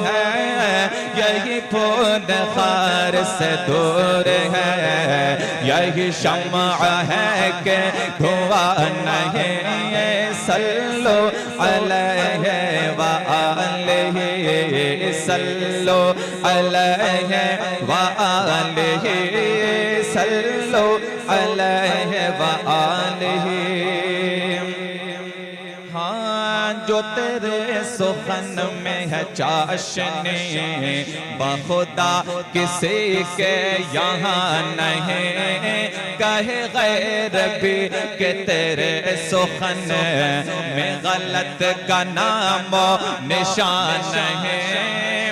ہے، یہی پھول خار سے دور ہے، یہی شمع ہے کہ دھواں نہیں، صلو علیہ وآلہ، صلو علیہ وآلہ، صلو علیہ وآلہ۔ ہاں جو تیرے سخن میں ہے چاشنی، بخدا کسی کے یہاں نہیں، کہے غیر بھی کہ تیرے سخن میں غلط کا نام و نشان ہے۔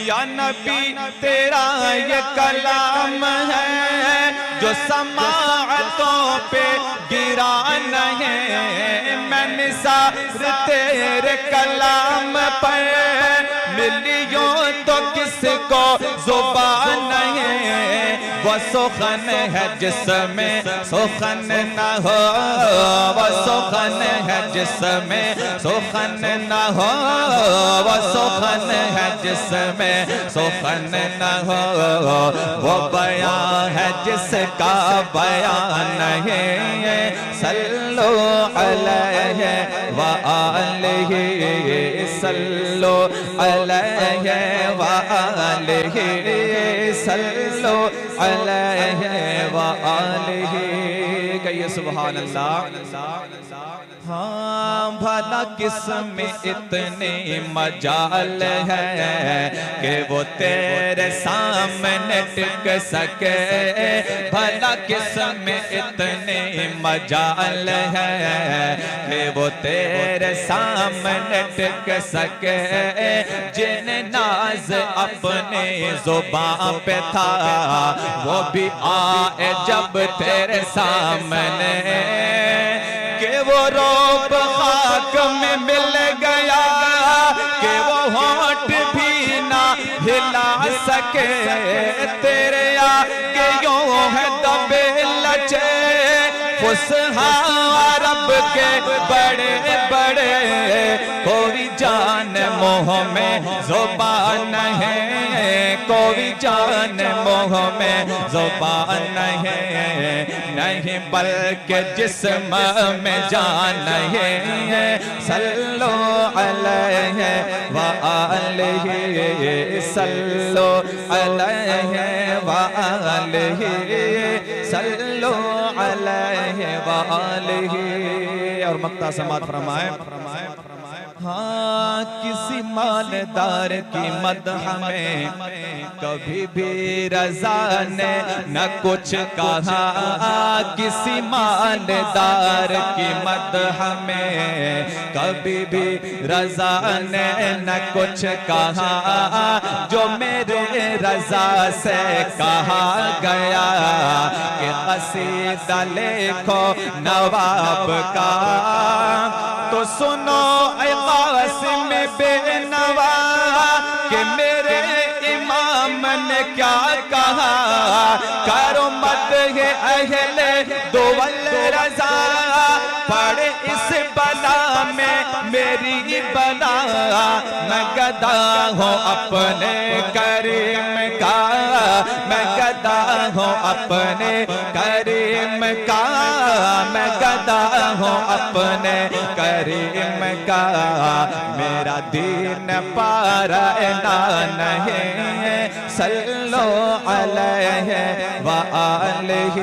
یا نبی تیرا یہ کلام ہے جو سماعتوں پہ گرا نہیں، میں نثار تیرے کلام پر ملیوں تو کس کو زبان نہیں، وہ سخن ہے جس میں سخن نہ ہو، وہ سخن ہے جس میں سخن نہ ہو، وہ سخن ہے جس میں سخن نہ ہو، وہ بیان ہے جس کا بیان نہیں، صلو علیہ وآلہ، صلو علیہ وآلہ، صلو علیہ وآلہ۔ کہیے سبحان اللہ۔ ہاں بھلا کس میں اتنی مجال ہے کہ وہ تیرے سامنے ٹک سکے، بھلا کس میں اتنی مجال ہے کہ وہ تیرے سامنے ٹک سکے، جن ناز اپنے زبان پہ تھا وہ بھی آئے جب تیرے سامنے، کہ وہ روب خاک میں مل گیا کہ وہ ہونٹ بھی نہ ہلا سکے، تیرے آگے یوں ہے دبے لچے فسحاں رب کے بڑے بڑے، کوئی جان منہ میں زبان نہیں، کوئی جان منہ میں زبان نہیں، نہیں بلکہ جسم میں جان ہے، صلو علیہ وآلہ، صلو علیہ وآلہ، صلو علیہ وآلہ۔ اور مقطع سماعت فرمائیں۔ ہاں کسی مالدار کی مدح میں کبھی بھی رضا نے نہ کچھ کہا، کسی مالدار کی مدح میں کبھی بھی رضا نے نہ کچھ کہا، جو میرے رضا سے کہا گیا کہ قصیدہ لکھو نواب کا، تو سنو اے قاسم بے نوا کہ میرے امام نے کیا کہا، کرو مدح اہل دول رضا، پڑھ اس بلا میں میری بلا، میں گدا ہوں اپنے کریم کا، میں گدا ہوں اپنے کریم کا، میں گدا ہوں اپنے کریم کا، میرا دین پارنا نہیں، صلو علیہ وآلہ۔